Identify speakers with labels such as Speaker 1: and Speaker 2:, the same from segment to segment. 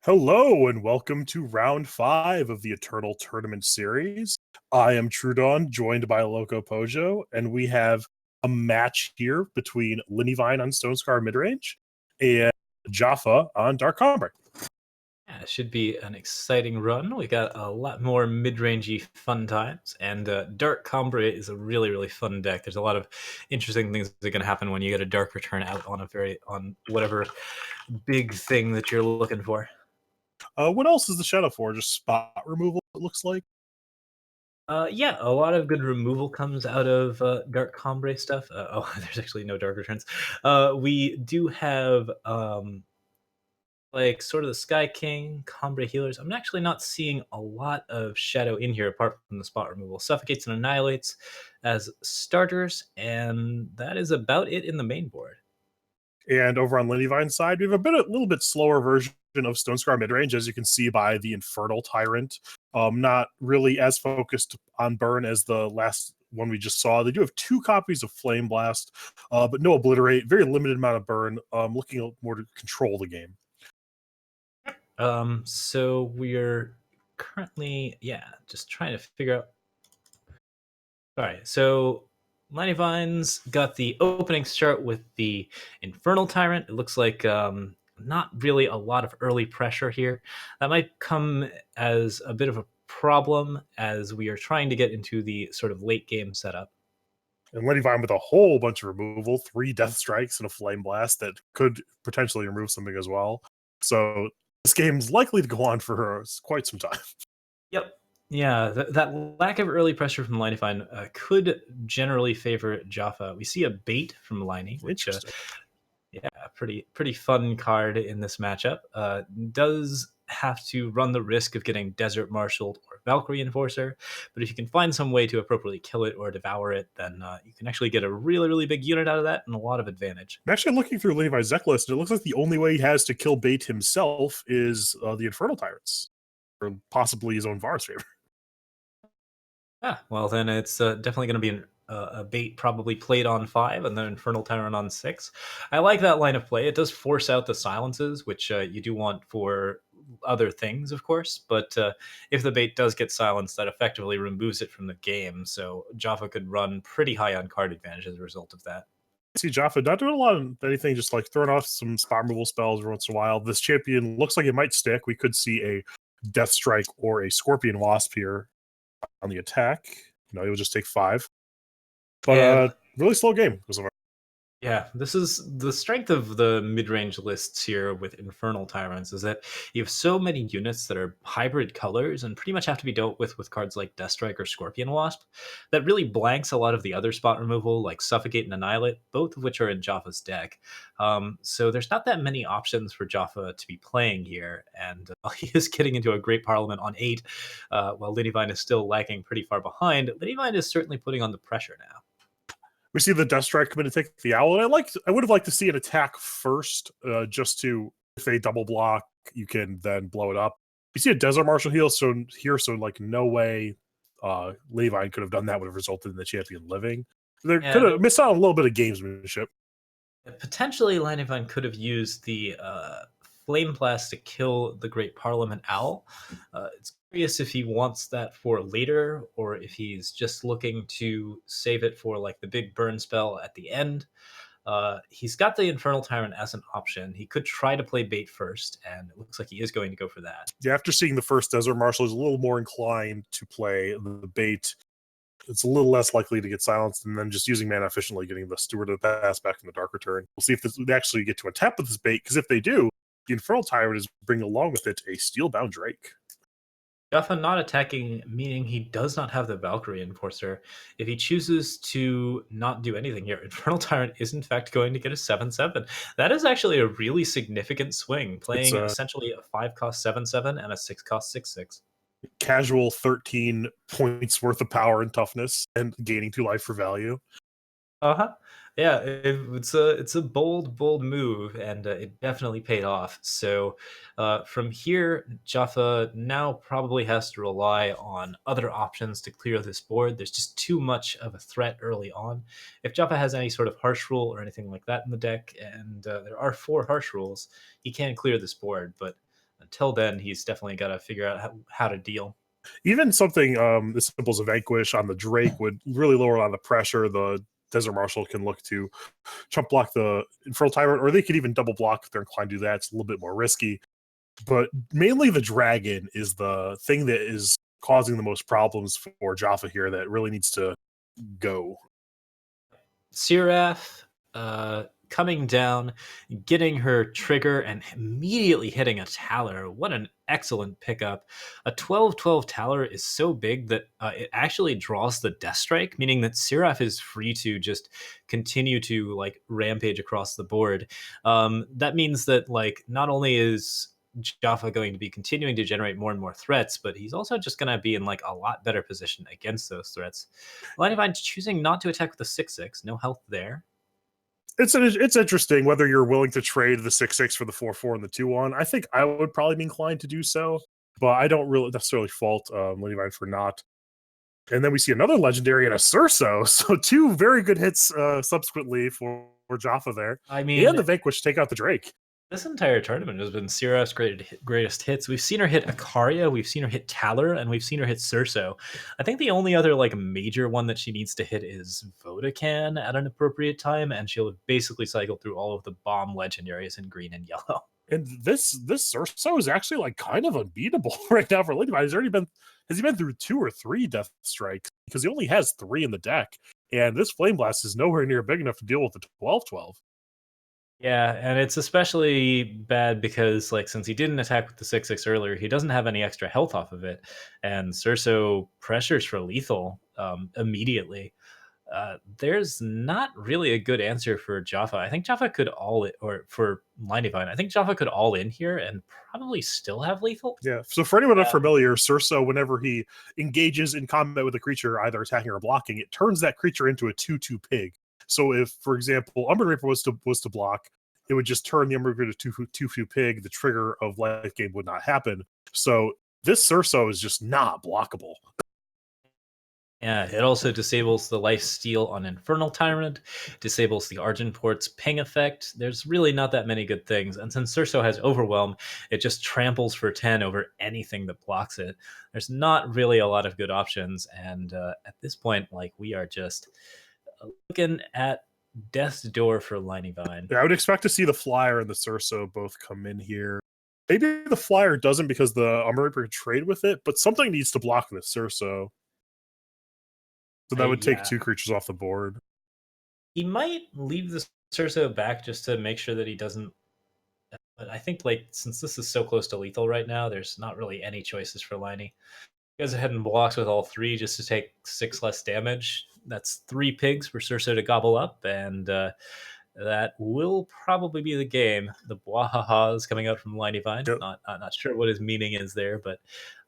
Speaker 1: Hello and welcome to round 5 of the Eternal Tournament series. I am Truedawn, joined by LocoPojo, and we have a match here between Linyvine on Stone Scar midrange and Jaffa on Dark Combat.
Speaker 2: Yeah, it should be an exciting run. We got a lot more mid-rangey fun times, and Dark Combre is a really fun deck. There's a lot of interesting things that are going to happen when you get a Dark Return out on whatever big thing that you're looking for.
Speaker 1: What else is the Shadow for? Just spot removal, it looks like.
Speaker 2: Yeah, a lot of good removal comes out of Dark Combre stuff. There's actually no Dark Returns. We do have like sort of the Sky King, Combre healers. I'm actually not seeing a lot of Shadow in here apart from the spot removal. Suffocates and Annihilates as starters, and that is about it in the main board.
Speaker 1: And over on Linyvine's side, we have a little bit slower version of Stone Scar midrange, as you can see by the Infernal Tyrant. Not really as focused on burn as the last one we just saw. They do have 2 copies of Flame Blast, but no Obliterate. Very limited amount of burn. Looking more to control the game.
Speaker 2: So we're currently, just trying to figure out. All right, so Linyvine's got the opening start with the Infernal Tyrant. It looks like not really a lot of early pressure here. That might come as a bit of a problem as we are trying to get into the sort of late game setup.
Speaker 1: And Linyvine with a whole bunch of removal, 3 Death Strikes and a Flame Blast that could potentially remove something as well. So this game's likely to go on for quite some time.
Speaker 2: Yep. Yeah, that lack of early pressure from Linyvine could generally favor Jaffa. We see a bait from Liney, which yeah, pretty fun card in this matchup. Does have to run the risk of getting Desert Marshaled or Valkyrie Enforcer, but if you can find some way to appropriately kill it or devour it, then you can actually get a really big unit out of that and a lot of advantage.
Speaker 1: I'm actually looking through Linyvine's deck list, and it looks like the only way he has to kill bait himself is the Infernal Tyrants, or possibly his own Var's favor.
Speaker 2: Yeah, well then it's definitely going to be a bait probably played on 5 and then Infernal Tyrant on 6. I like that line of play. It does force out the silences, which you do want for other things, of course. But if the bait does get silenced, that effectively removes it from the game. So Jaffa could run pretty high on card advantage as a result of that.
Speaker 1: I see Jaffa not doing a lot of anything, just like throwing off some spot removal spells every once in a while. This champion looks like it might stick. We could see a Death Strike or a Scorpion Wasp here on the attack. He'll just take 5. But really slow game so far.
Speaker 2: Yeah, this is the strength of the mid-range lists here with Infernal Tyrants is that you have so many units that are hybrid colors and pretty much have to be dealt with cards like Deathstrike or Scorpion Wasp that really blanks a lot of the other spot removal like Suffocate and Annihilate, both of which are in Jaffa's deck. So there's not that many options for Jaffa to be playing here, and he is getting into a great Parliament on 8, while Linyvine is still lagging pretty far behind. Linyvine is certainly putting on the pressure now.
Speaker 1: We see the Death Strike come in to take the Owl, and I would have liked to see an attack first, just to, if they double block, you can then blow it up. You see a Desert Marshal heal so like no way Linyvine could have done that, would have resulted in the champion living. They could have missed out on a little bit of gamesmanship.
Speaker 2: Potentially, Linyvine could have used the Flame Blast to kill the Great Parliament Owl. It's curious if he wants that for later, or if he's just looking to save it for like the big burn spell at the end. He's got the Infernal Tyrant as an option. He could try to play bait first, and it looks like he is going to go for that.
Speaker 1: Yeah, after seeing the first Desert Marshal, he's a little more inclined to play the bait. It's a little less likely to get silenced, and then just using mana efficiently, getting the Steward of the Past back from the Dark Return. We'll see if they actually get to untap with this bait, because if they do, the Infernal Tyrant is bringing along with it a Steelbound Drake.
Speaker 2: Jaffa not attacking, meaning he does not have the Valkyrie Enforcer. If he chooses to not do anything here, Infernal Tyrant is in fact going to get a 7/7. That is actually a really significant swing, playing essentially a 5-cost 7/7 and a 6-cost 6/6.
Speaker 1: Casual 13 points worth of power and toughness, and gaining 2 life for value.
Speaker 2: Yeah, it's a bold move, and it definitely paid off. So from here, Jaffa now probably has to rely on other options to clear this board. There's just too much of a threat early on. If Jaffa has any sort of harsh rule or anything like that in the deck, and there are 4 harsh rules, he can clear this board. But until then, he's definitely got to figure out how to deal.
Speaker 1: Even something as simple as a Vanquish on the Drake would really lower a lot of the pressure. The Desert Marshal can look to chump block the Infernal Tyrant, or they could even double block if they're inclined to do that. It's a little bit more risky. But mainly the Dragon is the thing that is causing the most problems for Jaffa here that really needs to go.
Speaker 2: Seraph coming down, getting her trigger, and immediately hitting a Taller. What an excellent pickup. A 12/12 Taller is so big that it actually draws the Death Strike, meaning that Seraph is free to just continue to like rampage across the board. That means that like not only is Jaffa going to be continuing to generate more and more threats, but he's also just going to be in like a lot better position against those threats. Linyvine choosing not to attack with the 6/6, no health there.
Speaker 1: It's interesting whether you're willing to trade the 6/6 for the 4/4 and the 2/1. I think I would probably be inclined to do so, but I don't really necessarily fault Linyvine for not. And then we see another legendary and a Surso, so two very good hits subsequently for Jaffa there.
Speaker 2: I
Speaker 1: And
Speaker 2: mean,
Speaker 1: the Vanquish take out the Drake.
Speaker 2: this entire tournament has been Seraph's greatest hits. We've seen her hit Akaria, we've seen her hit Taller, and we've seen her hit Surso. I think the only other like major one that she needs to hit is Vodacan at an appropriate time, and she'll basically cycle through all of the bomb legendaries in green and yellow.
Speaker 1: And this Surso is actually like kind of unbeatable right now for Linyvine. Has he been through 2 or 3 Death Strikes? Because he only has 3 in the deck. And this Flame Blast is nowhere near big enough to deal with the 12/12.
Speaker 2: Yeah, and it's especially bad because, like, since he didn't attack with the 6/6 earlier, he doesn't have any extra health off of it, and Surso pressures for lethal immediately. There's not really a good answer for Jaffa. I think Jaffa could all in, or for Linyvine, I think Jaffa could all in here and probably still have lethal.
Speaker 1: Yeah. So for anyone unfamiliar, Surso, whenever he engages in combat with a creature, either attacking or blocking, it turns that creature into a 2/2 pig. So if, for example, Umber Reaper was to block, it would just turn the Umber Reaper to 2/2 pig. The trigger of life gain would not happen. So this Surso is just not blockable.
Speaker 2: Yeah, it also disables the life steal on Infernal Tyrant, disables the Argent Port's ping effect. There's really not that many good things. And since Surso has Overwhelm, it just tramples for 10 over anything that blocks it. There's not really a lot of good options. And at this point, like, we are just looking at death's door for Linyvine.
Speaker 1: Yeah, I would expect to see the Flyer and the Surso both come in here. Maybe the Flyer doesn't because the Umber Reaper could trade with it, but something needs to block the Surso. So that would take
Speaker 2: Yeah.
Speaker 1: 2 creatures off the board.
Speaker 2: He might leave the Surso back just to make sure that he doesn't. But I think, like, since this is so close to lethal right now, there's not really any choices for Liney. He goes ahead and blocks with all 3 just to take 6 less damage. That's 3 pigs for Surso to gobble up, and that will probably be the game. The Bwahaha is coming out from Linyvine.
Speaker 1: Yep.
Speaker 2: Not sure what his meaning is there, but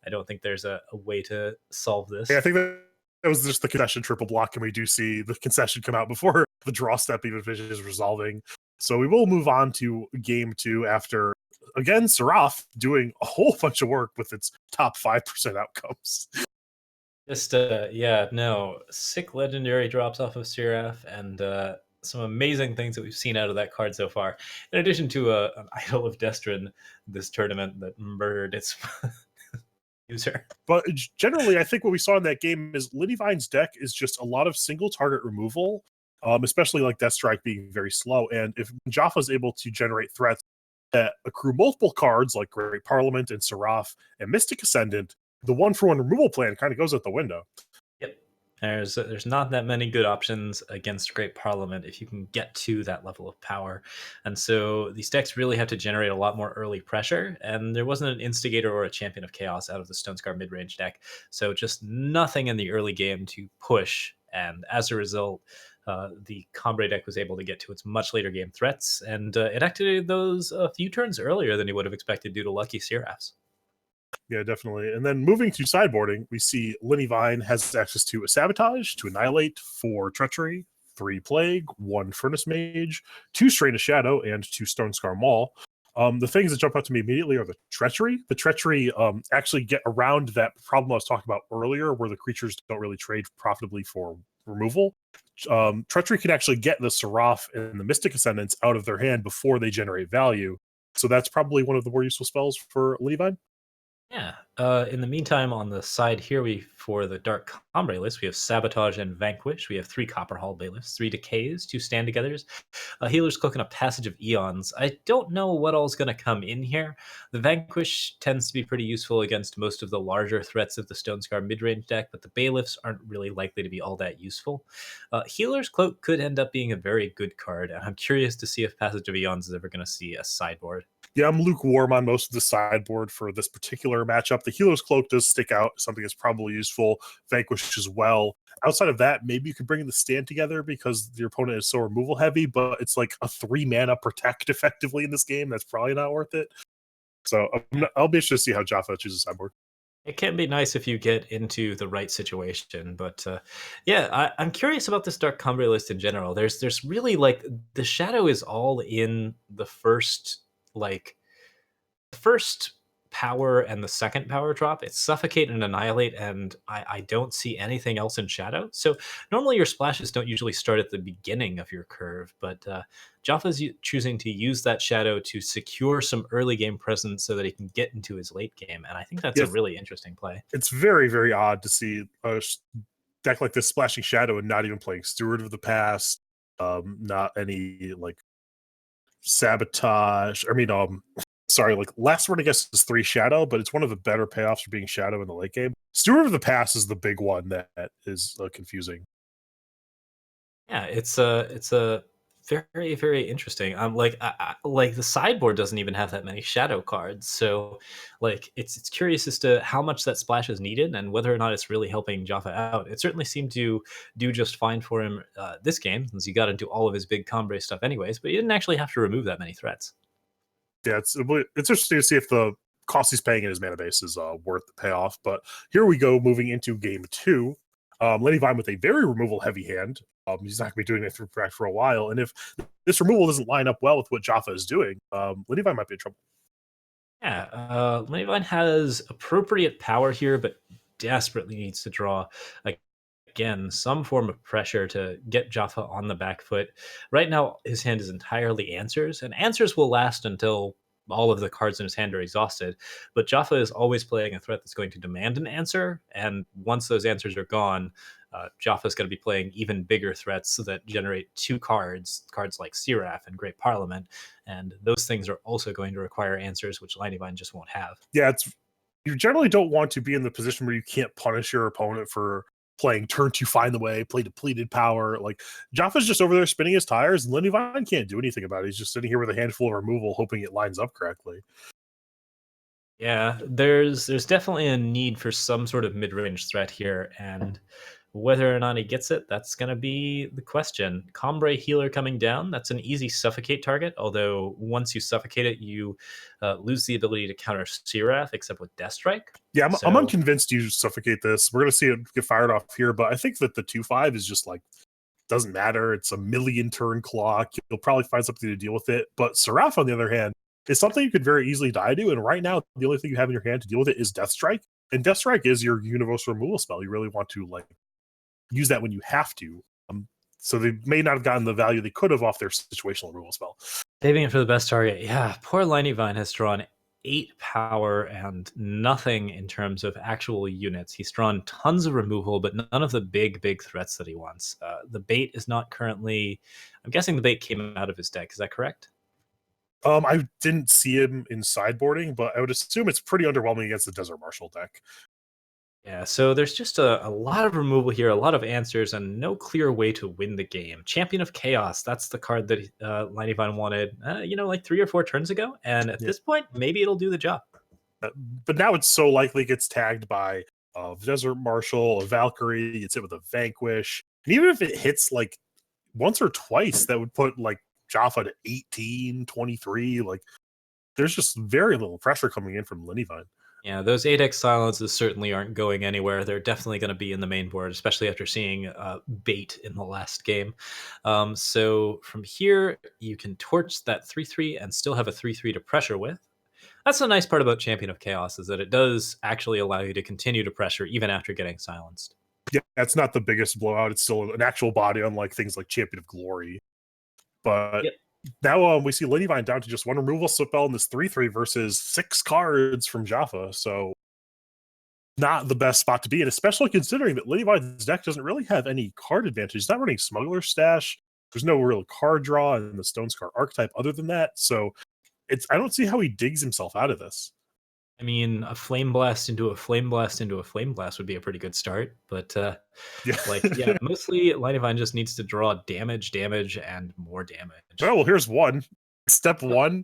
Speaker 2: I don't think there's a way to solve this.
Speaker 1: Yeah, I think that was just the concession triple block, and we do see the concession come out before the draw step even finishes resolving. So we will move on to game 2 after, again, Seraph doing a whole bunch of work with its top 5% outcomes.
Speaker 2: Just sick legendary drops off of Seraph, and some amazing things that we've seen out of that card so far. In addition to an Idol of Destrin this tournament that murdered its user.
Speaker 1: But generally, I think what we saw in that game is Linyvine's deck is just a lot of single target removal, especially like Death Strike being very slow. And if Jaffa is able to generate threats that accrue multiple cards like Great Parliament and Seraph and Mystic Ascendant, the 1-for-1 removal plan kind of goes out the window.
Speaker 2: Yep. There's not that many good options against Great Parliament if you can get to that level of power. And so these decks really have to generate a lot more early pressure, and there wasn't an Instigator or a Champion of Chaos out of the Stonescar mid-range deck. So just nothing in the early game to push, and as a result, the Combre deck was able to get to its much later game threats, and it activated those a few turns earlier than you would have expected due to Lucky Seraphs.
Speaker 1: Yeah, definitely. And then moving to sideboarding, we see Linyvine has access to a Sabotage, to Annihilate, 4 Treachery, 3 Plague, 1 Furnace Mage, 2 Strain of Shadow, and 2 Stonescar Maul. The things that jump out to me immediately are the Treachery. The Treachery actually get around that problem I was talking about earlier, where the creatures don't really trade profitably for removal. Treachery can actually get the Seraph and the Mystic Ascendants out of their hand before they generate value. So that's probably one of the more useful spells for Linyvine.
Speaker 2: Yeah. In the meantime, on the side here, we for the Dark Combre list, we have Sabotage and Vanquish. We have 3 Copper Hall bailiffs, 3 Decays, 2 Stand Togethers, a Healer's Cloak, and a Passage of Eons. I don't know what all's going to come in here. The Vanquish tends to be pretty useful against most of the larger threats of the Stone Scar mid-range deck, but the bailiffs aren't really likely to be all that useful. Healer's Cloak could end up being a very good card, and I'm curious to see if Passage of Eons is ever going to see a sideboard.
Speaker 1: Yeah, I'm lukewarm on most of the sideboard for this particular matchup. The Healer's Cloak does stick out, something that's probably useful. Vanquish as well. Outside of that, maybe you could bring the Stand Together because your opponent is so removal heavy, but it's like a 3-mana protect effectively in this game. That's probably not worth it. So I'll be interested to see how Jaffa chooses sideboard.
Speaker 2: It can be nice if you get into the right situation, but yeah, I'm curious about this Dark Cumbre list in general. There's really like the shadow is all in the like first power and the second power drop. It's Suffocate and Annihilate, and I don't see anything else in Shadow. So normally your splashes don't usually start at the beginning of your curve, but Jaffa's choosing to use that Shadow to secure some early game presence so that he can get into his late game, and I think that's a
Speaker 1: Yes,
Speaker 2: really interesting play.
Speaker 1: it's very, very odd to see a deck like this splashing Shadow and not even playing Steward of the Past, not any like Sabotage. Sorry, like last word I guess is 3 Shadow, but it's one of the better payoffs for being Shadow in the late game. Steward of the Past is the big one that is confusing.
Speaker 2: Yeah, it's a very very interesting. Like the sideboard doesn't even have that many shadow cards, so like it's curious as to how much that splash is needed and whether or not it's really helping Jaffa out. It certainly seemed to do just fine for him this game since he got into all of his big Combre stuff anyways, but he didn't actually have to remove that many threats.
Speaker 1: Yeah, it's interesting to see if the cost he's paying in his mana base is worth the payoff. But here we go, moving into game 2. Linyvine with a very removal heavy hand. He's not going to be doing it through back for a while, and if this removal doesn't line up well with what Jaffa is doing, Linyvine might be in trouble.
Speaker 2: Yeah, Linyvine has appropriate power here, but desperately needs to draw again some form of pressure to get Jaffa on the back foot. Right now, his hand is entirely answers, and answers will last until all of the cards in his hand are exhausted. But Jaffa is always playing a threat that's going to demand an answer, and once those answers are gone, Jaffa is going to be playing even bigger threats that generate 2 cards like Seraph and Great Parliament, and those things are also going to require answers, which Linyvine just won't have.
Speaker 1: Yeah, you generally don't want to be in the position where you can't punish your opponent for playing turn 2 Find the Way, play depleted power. Like Jaffa's just over there spinning his tires, and Linyvine can't do anything about it. He's just sitting here with a handful of removal, hoping it lines up correctly.
Speaker 2: Yeah, there's definitely a need for some sort of mid-range threat here, and whether or not he gets it, that's going to be the question. Combre Healer coming down, that's an easy suffocate target, although once you suffocate it, you lose the ability to counter Seraph, except with Death Strike.
Speaker 1: Yeah, I'm unconvinced you suffocate this. We're going to see it get fired off here, but I think that the 2/5 is just like, doesn't matter. It's a million turn clock. You'll probably find something to deal with it. But Seraph, on the other hand, is something you could very easily die to. And right now, the only thing you have in your hand to deal with it is Death Strike. And Death Strike is your universal removal spell. You really want to like use that when you have to. So they may not have gotten the value they could have off their situational removal spell.
Speaker 2: Saving it for the best target. Yeah, poor Linyvine has drawn 8 power and nothing in terms of actual units. He's drawn tons of removal, but none of the big threats that he wants. The bait is not currently. I'm guessing the bait came out of his deck. Is that correct?
Speaker 1: I didn't see him in sideboarding, but I would assume it's pretty underwhelming against the Desert Marshal deck.
Speaker 2: Yeah, so there's just a lot of removal here, a lot of answers, and no clear way to win the game. Champion of Chaos, that's the card that Linyvine wanted, like 3 or 4 turns ago. And at this point, maybe it'll do the job.
Speaker 1: But now it's so likely it gets tagged by Desert Marshal, a Valkyrie, it's hit with a Vanquish. And even if it hits like once or twice, that would put like Jaffa to 18, 23. Like there's just very little pressure coming in from Linyvine.
Speaker 2: Yeah, those 8x silences certainly aren't going anywhere. They're definitely going to be in the main board, especially after seeing bait in the last game. So from here, you can torch that 3/3 and still have a 3/3 to pressure with. That's the nice part about Champion of Chaos, is that it does actually allow you to continue to pressure even after getting silenced.
Speaker 1: Yeah, it's not the biggest blowout. It's still an actual body, unlike things like Champion of Glory. But
Speaker 2: Yep.
Speaker 1: Now we see Linyvine down to just one removal spell in this 3/3 versus 6 cards from Jaffa. So not the best spot to be in, especially considering that Linyvine's deck doesn't really have any card advantage. He's not running Smuggler Stash. There's no real card draw in the Stone Scar archetype other than that. So I don't see how he digs himself out of this.
Speaker 2: I mean, a Flame Blast into a Flame Blast into a Flame Blast would be a pretty good start, but
Speaker 1: Yeah.
Speaker 2: yeah, mostly Linyvine just needs to draw damage, and more damage.
Speaker 1: Oh, well, here's one. Step 1.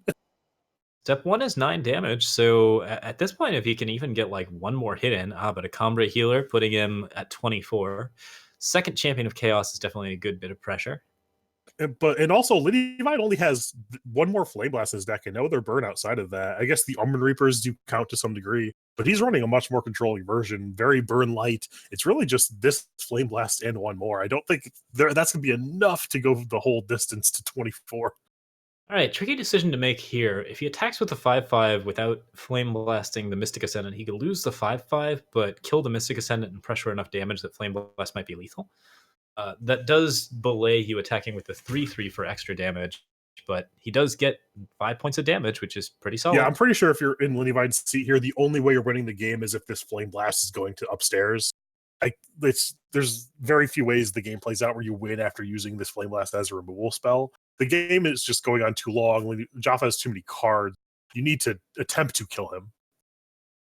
Speaker 2: Step 1 is 9 damage, so at this point, if he can even get like one more hit in, but a Combre Healer, putting him at 24. Second Champion of Chaos is definitely a good bit of pressure.
Speaker 1: And also Linyvine only has one more Flame Blast in his deck and no other burn outside of that. I guess the Umber Reapers do count to some degree, but he's running a much more controlling version, very burn light. It's really just this Flame Blast and one more. I don't think that's going to be enough to go the whole distance to 24.
Speaker 2: All right, tricky decision to make here. If he attacks with the 5/5 without Flame Blasting the Mystic Ascendant, he could lose the 5/5, but kill the Mystic Ascendant and pressure enough damage that Flame Blast might be lethal. That does belay you attacking with the 3/3 for extra damage, but he does get 5 points of damage, which is pretty solid.
Speaker 1: Yeah, I'm pretty sure if you're in Linyvine's seat here, the only way you're winning the game is if this Flame Blast is going to upstairs. There's very few ways the game plays out where you win after using this Flame Blast as a removal spell. The game is just going on too long. Jaffa has too many cards. You need to attempt to kill him.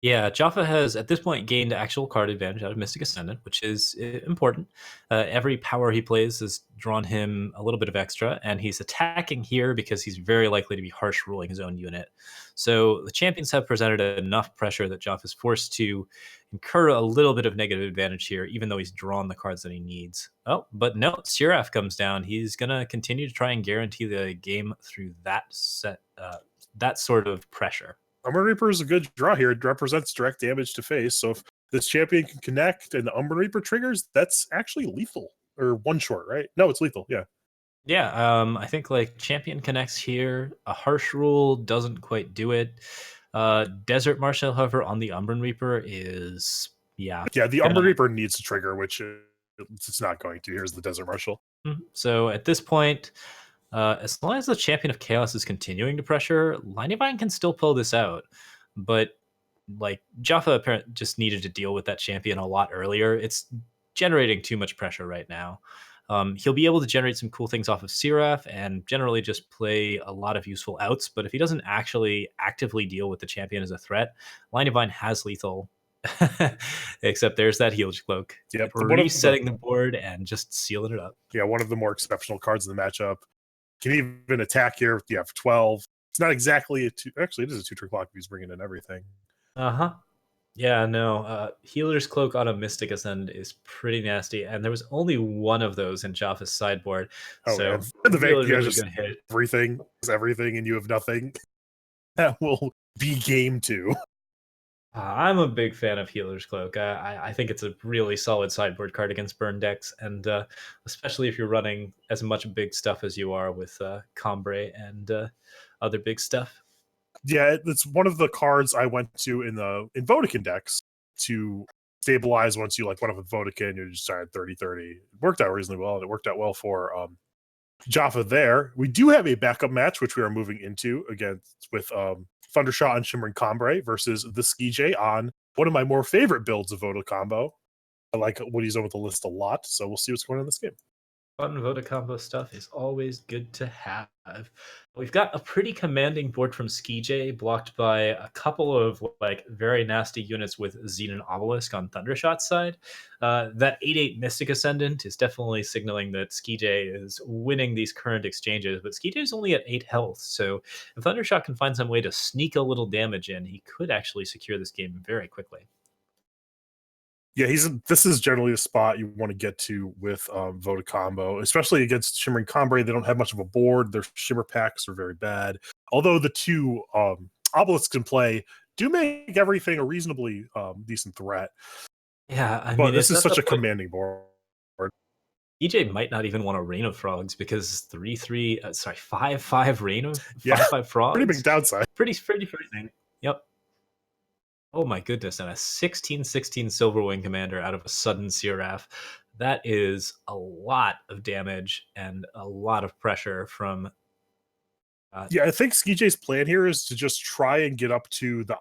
Speaker 2: Yeah, Jaffa has at this point gained actual card advantage out of Mystic Ascendant, which is important. Every power he plays has drawn him a little bit of extra, and he's attacking here because he's very likely to be harsh ruling his own unit. So the champions have presented enough pressure that Jaffa is forced to incur a little bit of negative advantage here, even though he's drawn the cards that he needs. Oh, but no, Seraph comes down. He's going to continue to try and guarantee the game through that sort of pressure.
Speaker 1: Umber Reaper is a good draw here. It represents direct damage to face. So if this champion can connect and the Umber Reaper triggers, that's actually lethal. Or one short, right? No, it's lethal. Yeah.
Speaker 2: Yeah, I think like champion connects here. A harsh rule doesn't quite do it. Desert Marshal, however, on the Umbran Reaper is
Speaker 1: Yeah, the Umber Reaper needs to trigger, which it's not going to. Here's the Desert Marshal.
Speaker 2: So at this point, as long as the Champion of Chaos is continuing to pressure, Linyvine can still pull this out. But like Jaffa apparently just needed to deal with that champion a lot earlier. It's generating too much pressure right now. He'll be able to generate some cool things off of Seraph and generally just play a lot of useful outs. But if he doesn't actually actively deal with the champion as a threat, Linyvine has lethal. Except there's that Heal's Cloak.
Speaker 1: Yep,
Speaker 2: resetting the board and just sealing it up.
Speaker 1: Yeah, one of the more exceptional cards in the matchup. Can even attack here with the F12. It's not exactly actually, it is a 2-turn clock if he's bringing in everything.
Speaker 2: Yeah, no. Healer's Cloak on a Mystic Ascend is pretty nasty, and there was only one of those in Jaffa's sideboard. So
Speaker 1: the
Speaker 2: really,
Speaker 1: really just hit. Everything is everything, and you have nothing. That will be game 2.
Speaker 2: I'm a big fan of Healer's Cloak. I think it's a really solid sideboard card against burn decks, and especially if you're running as much big stuff as you are with Combre and other big stuff.
Speaker 1: Yeah, it's one of the cards I went to in Vodkin decks to stabilize once you went up with Vodkin, you just started 30-30. It worked out reasonably well, and it worked out well for Jaffa there. We do have a backup match, which we are moving into against with Thundershot and Shimmering Combre versus TheSkeeJay on one of my more favorite builds of Voda combo. I like what he's done with the list a lot, so we'll see what's going on in this game.
Speaker 2: Fun Voda combo stuff is always good to have. We've got a pretty commanding board from TheSkeeJay, blocked by a couple of very nasty units with Xenon Obelisk on Thundershot's side. That 8/8 Mystic Ascendant is definitely signaling that TheSkeeJay is winning these current exchanges, but TheSkeeJay is only at 8 health, so if Thundershot can find some way to sneak a little damage in, he could actually secure this game very quickly.
Speaker 1: Yeah, this is generally the spot you want to get to with Voda combo, especially against Shimmering Combre. They don't have much of a board. Their Shimmer packs are very bad. Although the 2 Obelisks in play do make everything a reasonably decent threat.
Speaker 2: Yeah, I
Speaker 1: but
Speaker 2: mean,
Speaker 1: this is such a commanding board.
Speaker 2: EJ might not even want a Rain of Frogs because 5/5 Rain of 5/5 Frogs.
Speaker 1: Pretty big downside.
Speaker 2: Pretty frightening. Yep. Oh my goodness, and a 16/16 Silverwing Commander out of a sudden Seraph. That is a lot of damage and a lot of pressure from
Speaker 1: Yeah, I think SkeeJay's plan here is to just try and get up to the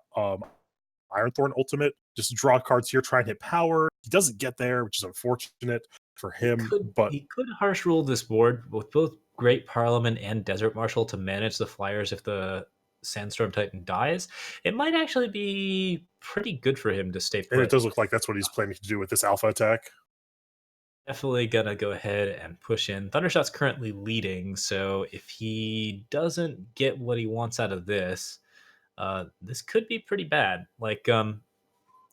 Speaker 1: Ironthorn ultimate, just draw cards here, try and hit power. He doesn't get there, which is unfortunate for him. But
Speaker 2: He could harsh rule this board with both Great Parliament and Desert Marshal to manage the flyers if the Sandstorm Titan dies. It might actually be pretty good for him to stay
Speaker 1: and it
Speaker 2: put.
Speaker 1: does look like that's what he's planning to do with this alpha attack.
Speaker 2: Definitely gonna go ahead and push in. Thundershot's currently leading, so if he doesn't get what he wants out of this, this could be pretty bad. Like, I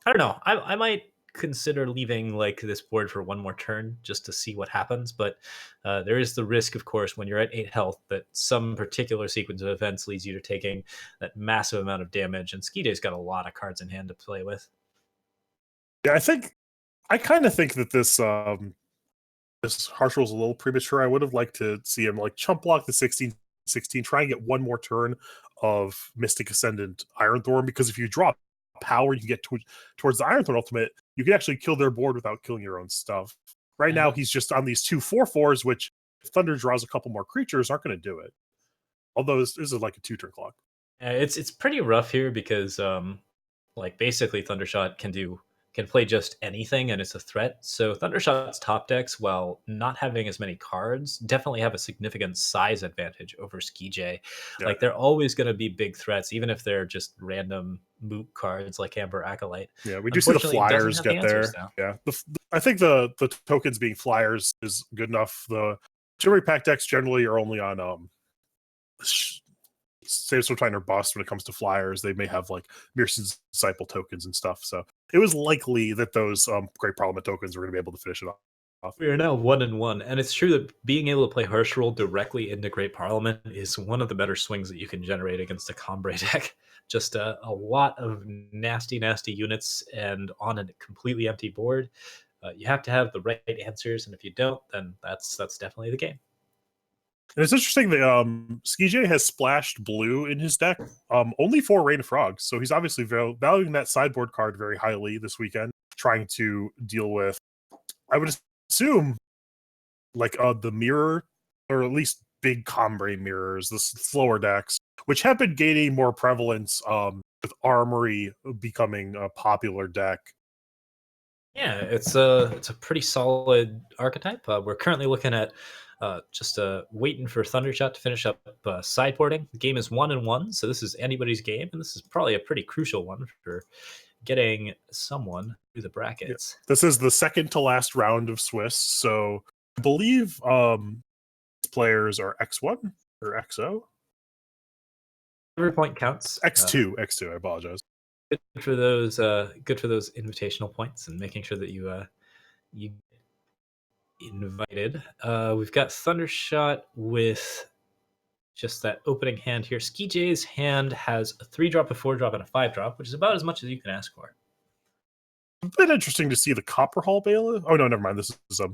Speaker 2: don't know. I might consider leaving like this board for one more turn just to see what happens. But there is the risk, of course, when you're at 8 health, that some particular sequence of events leads you to taking that massive amount of damage. And SkeeJay's got a lot of cards in hand to play with.
Speaker 1: Yeah, I kind of think that this harsh rule is a little premature. I would have liked to see him like chump block the 16, try and get one more turn of Mystic Ascendant Ironthorn, because if you drop power, you get towards the Ironthorn ultimate, you can actually kill their board without killing your own stuff. Right now, he's just on these 2 4/4s, which if Thunder draws a couple more creatures, aren't going to do it. Although this is like a 2-turn clock.
Speaker 2: It's pretty rough here because like basically Thundershot can play just anything and it's a threat. So Thundershot's top decks, while not having as many cards, definitely have a significant size advantage over SkeeJay.
Speaker 1: Yeah.
Speaker 2: Like they're always going to be big threats, even if they're just random moot cards like Amber Acolyte.
Speaker 1: Yeah, we do see the flyers get there. Yeah, I think the tokens being flyers is good enough. The Chivalry Pack decks generally are only on Sandstorm Titan or bust when it comes to flyers. They may have like Mearson's Disciple tokens and stuff. So it was likely that those Great Parliament tokens were going to be able to finish it off.
Speaker 2: We are now 1-1, and it's true that being able to play Harsh Rule directly into Great Parliament is one of the better swings that you can generate against a Combre deck. Just a lot of nasty units, and on a completely empty board. You have to have the right answers, and if you don't, then that's definitely the game.
Speaker 1: And it's interesting that SkeeJay has splashed blue in his deck, only for Rain of Frogs. So he's obviously valuing that sideboard card very highly this weekend, trying to deal with, I would assume, like the mirror, or at least big Combre mirrors, the slower decks, which have been gaining more prevalence with Armory becoming a popular deck.
Speaker 2: Yeah, it's a pretty solid archetype. We're currently looking at just waiting for Thundershot to finish up sideboarding. The game is 1-1, so this is anybody's game, and this is probably a pretty crucial one for getting someone through the brackets.
Speaker 1: Yeah. This is the second to last round of Swiss, so I believe players are X1 or XO.
Speaker 2: Every point counts.
Speaker 1: X2, I apologize.
Speaker 2: Good for those invitational points and making sure that you invited. We've got Thundershot with just that opening hand here. SkeeJay's hand has a 3-drop, a 4-drop, and a 5-drop, which is about as much as you can ask for.
Speaker 1: It's been interesting to see the Copper Hall Bailiff. Oh no, never mind. This is a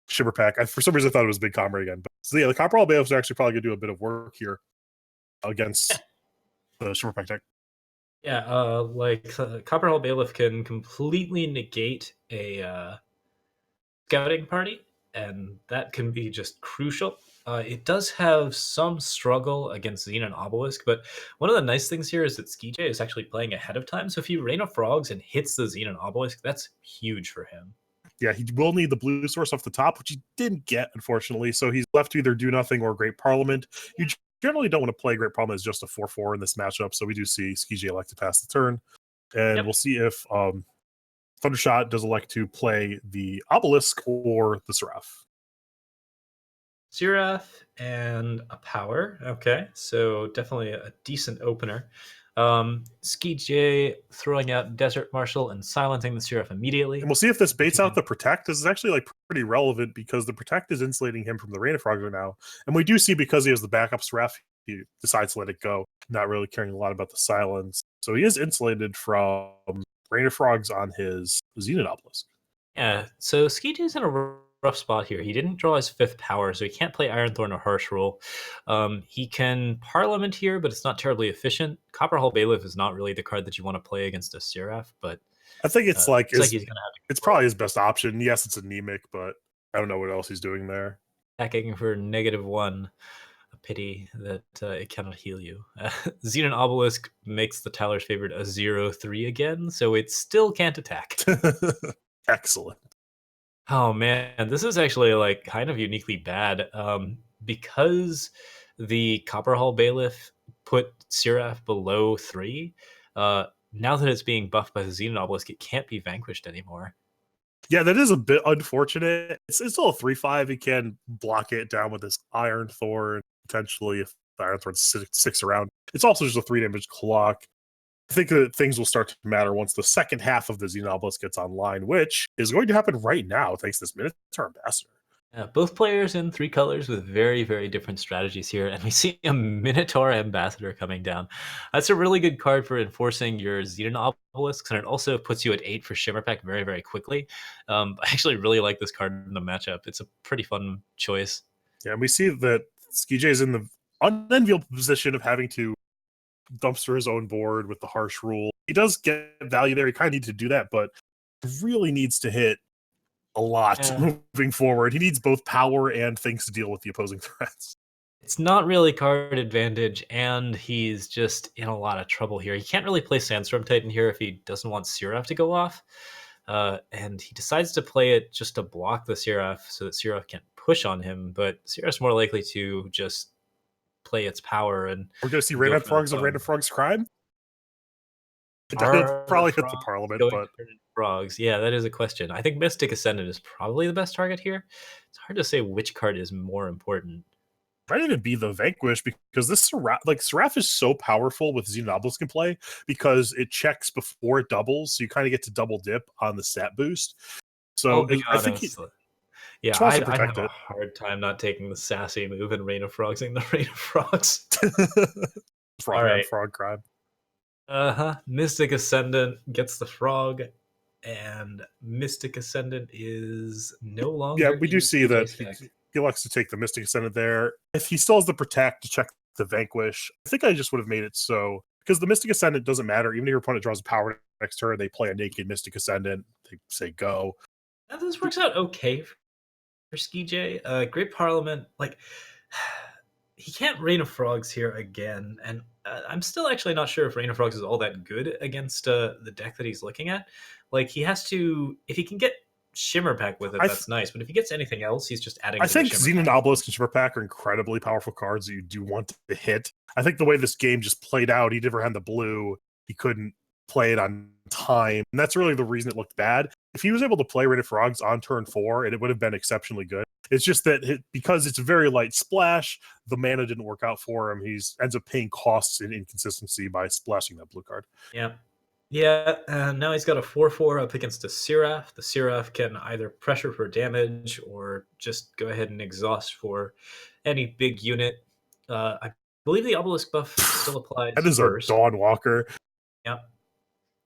Speaker 1: Shiver Pack. For some reason I thought it was Big Comrade again. But so yeah, the Copper Hall Bailiffs are actually probably gonna do a bit of work here against the Shiver Pack deck.
Speaker 2: Yeah, Copper Hall Bailiff can completely negate a scouting party, and that can be just crucial. It does have some struggle against Xenon Obelisk, but one of the nice things here is that SkeeJay is actually playing ahead of time. So if he Rain of Frogs and hits the Xenon Obelisk, that's huge for him.
Speaker 1: Yeah, he will need the blue source off the top, which he didn't get, unfortunately. So he's left to either do nothing or Great Parliament. You generally don't want to play Great Parliament as just a 4/4 in this matchup, so we do see SkeeJay elect to pass the turn. And we'll see if Thundershot does elect to play the Obelisk or the Seraph.
Speaker 2: Seraph and a power. Okay, so definitely a decent opener. SkeeJay throwing out Desert Marshal and silencing the Seraph immediately.
Speaker 1: And we'll see if this baits out the Protect. This is actually like pretty relevant because the Protect is insulating him from the Rain of Frogs right now. And we do see, because he has the backup Seraph, he decides to let it go, not really caring a lot about the silence. So he is insulated from Rain of Frogs on his Xenon Obelisk.
Speaker 2: Yeah, so SkeeJay's in a rough spot here. He didn't draw his 5th power, so he can't play Ironthorn or Harsh Rule. He can Parliament here, but it's not terribly efficient. Copper Hall Bailiff is not really the card that you want to play against a Seraph, but
Speaker 1: I think it's like
Speaker 2: he's gonna have
Speaker 1: it's probably his best option. Yes, it's anemic, but I don't know what else he's doing there.
Speaker 2: Attacking for -1. A Pity that it cannot heal you. Xenon Obelisk makes the Tyler's favorite a 0-3 again, so it still can't attack.
Speaker 1: Excellent.
Speaker 2: Oh man, this is actually like kind of uniquely bad because the Copperhall Bailiff put Seraph below 3. Now that it's being buffed by the Xenon Obelisk, it can't be vanquished anymore.
Speaker 1: Yeah, that is a bit unfortunate. It's still a 3/5. He can block it down with his Iron Thorn, potentially if the Iron Thorn sticks around. It's also just a 3 damage clock. I think that things will start to matter once the second half of the Xenon Obelisk gets online, which is going to happen right now thanks to this Minotaur Ambassador.
Speaker 2: Both players in 3 colors with very, very different strategies here, and we see a Minotaur Ambassador coming down. That's a really good card for enforcing your Xenon Obelisks, and it also puts you at 8 for Shimmer Pack very, very quickly. I actually really like this card in the matchup. It's a pretty fun choice.
Speaker 1: Yeah, and we see that TheSkeeJay is in the unenviable position of having to dumpster his own board with the harsh rule. He does get value there. He kind of needs to do that, but really needs to hit a lot moving forward. He needs both power and things to deal with the opposing threats.
Speaker 2: It's not really card advantage, and he's just in a lot of trouble here. He can't really play Sandstorm Titan here if he doesn't want Seraph to go off. And he decides to play it just to block the Seraph so that Seraph can't push on him, but Seraph's more likely to just play its power. And
Speaker 1: we're going to see Random Frogs of Random Frogs Crime.
Speaker 2: He'll
Speaker 1: probably hit the Parliament, but
Speaker 2: frogs. Yeah, that is a question. I think Mystic Ascendant is probably the best target here. It's hard to say which card is more important.
Speaker 1: Might even be the Vanquish because this Seraph is so powerful with Xenon Obelisk in play because it checks before it doubles, so you kind of get to double dip on the stat boost. So I think
Speaker 2: I have a hard time not taking the sassy move and Rain of Frogsing the Rain of Frogs.
Speaker 1: Frog right. Frog crime.
Speaker 2: Mystic Ascendant gets the frog, and Mystic Ascendant is no longer.
Speaker 1: Yeah, we do see that he likes to take the Mystic Ascendant there. If he still has the Protect to check the Vanquish, I think I just would have made it so because the Mystic Ascendant doesn't matter. Even if your opponent draws a power next turn, they play a naked Mystic Ascendant. They say go.
Speaker 2: Now, this works out okay for TheSkeeJay. Great Parliament, like he can't Rain of Frogs here again, and I'm still actually not sure if Rain of Frogs is all that good against the deck that he's looking at. Like he has to, if he can get Shimmer Pack with it, that's nice. But if he gets anything else, he's just adding.
Speaker 1: I think Xenon Obelisk and Shimmer Pack are incredibly powerful cards that you do want to hit. I think the way this game just played out, he never had the blue. He couldn't play it on time, and that's really the reason it looked bad. If he was able to play Rain of Frogs on turn 4, it would have been exceptionally good. It's just that because it's a very light splash, the mana didn't work out for him. He ends up paying costs and inconsistency by splashing that blue card.
Speaker 2: Yeah. Now he's got a 4/4 up against a Seraph. The Seraph can either pressure for damage or just go ahead and exhaust for any big unit. I believe the Obelisk buff still applies.
Speaker 1: That is first. A Dawnwalker.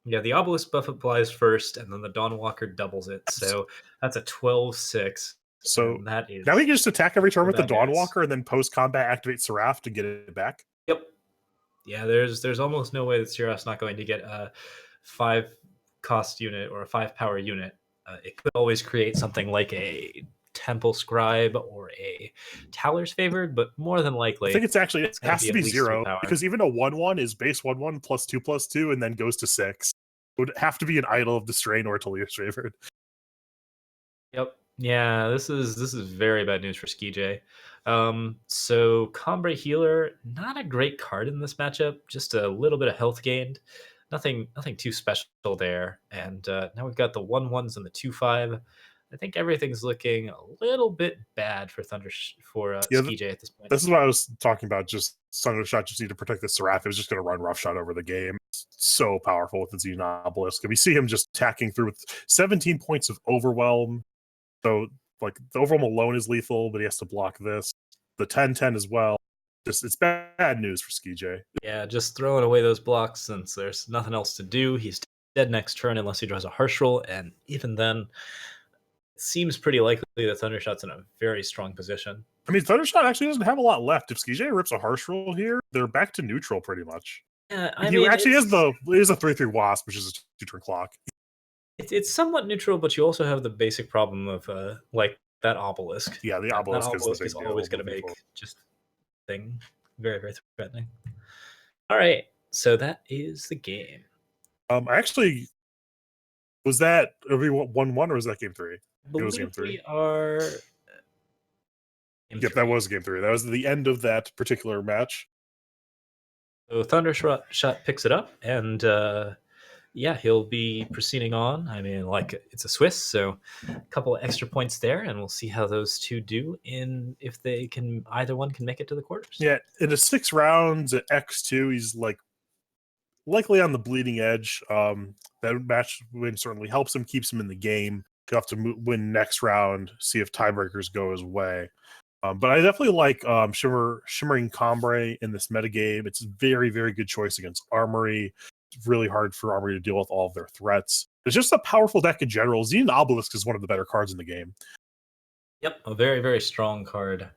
Speaker 2: Yeah, the Obelisk buff applies first, and then the Dawnwalker doubles it. So that's a 12/6.
Speaker 1: So that is now he can just attack every turn with the Dawnwalker and then post-combat activate Seraph to get it back.
Speaker 2: Yep. Yeah, there's almost no way that Seraph's not going to get a 5-cost unit or a 5-power unit. It could always create something like a Temple Scribe or a Taler's Favored, but more than likely,
Speaker 1: I think it has to be 0 because even a 1/1 is base 1/1 +2/2 and then goes to 6. It would have to be an Idol of the Strain or Taler's Favored.
Speaker 2: Yep. Yeah, this is very bad news for TheSkeeJay. So Combre Healer, not a great card in this matchup, just a little bit of health gained. Nothing too special there. And now we've got the 1/1s and the 2/5. I think everything's looking a little bit bad for TheSkeeJay at this point.
Speaker 1: This is what I was talking about. Just Thundershot just need to protect the Seraph. It was just going to run roughshot over the game. It's so powerful with the Xenon Obelisk. And we see him just attacking through with 17 points of Overwhelm. So, like, the Overwhelm alone is lethal, but he has to block this. The 10/10 as well. It's bad news for TheSkeeJay.
Speaker 2: Yeah, just throwing away those blocks since there's nothing else to do. He's dead next turn unless he draws a Harsh Roll, and even then, it seems pretty likely that Thundershot's in a very strong position.
Speaker 1: I mean, Thundershot actually doesn't have a lot left. If TheSkeeJay rips a Harsh Roll here, they're back to neutral pretty much.
Speaker 2: Yeah,
Speaker 1: he actually is a 3/3 Wasp, which is a 2-turn clock.
Speaker 2: It's somewhat neutral, but you also have the basic problem of like that Obelisk.
Speaker 1: Yeah, the Obelisk
Speaker 2: is always going to make just thing. Very, very threatening. All right, so that is the game.
Speaker 1: Actually, was that 1-1 or was that game 3? It was game 3.
Speaker 2: We are.
Speaker 1: Yep, that was game 3. That was the end of that particular match.
Speaker 2: So Thundershot picks it up, and yeah, he'll be proceeding on. I mean, like, it's a Swiss, so a couple of extra points there, and we'll see how those two do in if they can either one can make it to the quarters.
Speaker 1: Yeah, in a 6 rounds at X2, he's like likely on the bleeding edge. That match win certainly helps him, keeps him in the game. He'll have to win next round, see if tiebreakers go his way. But I definitely like Shimmering Combre in this metagame. It's a very, very good choice against Armory. It's really hard for Armory to deal with all of their threats. It's just a powerful deck in general. Xenon Obelisk is one of the better cards in the game.
Speaker 2: Yep, a very, very strong card.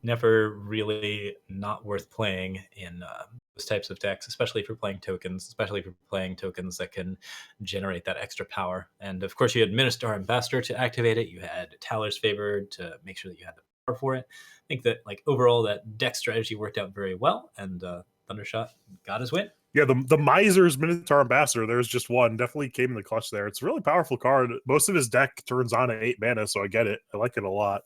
Speaker 2: Never really not worth playing in those types of decks, especially if you're playing tokens, that can generate that extra power. And of course, you had Ministar Ambassador to activate it. You had Taler's Favor to make sure that you had the power for it. I think that, like, overall, that deck strategy worked out very well, and Thundershot got his win.
Speaker 1: Yeah, the Miser's Minotaur Ambassador, there's just one. Definitely came in the clutch there. It's a really powerful card. Most of his deck turns on at 8 mana, so I get it. I like it a lot.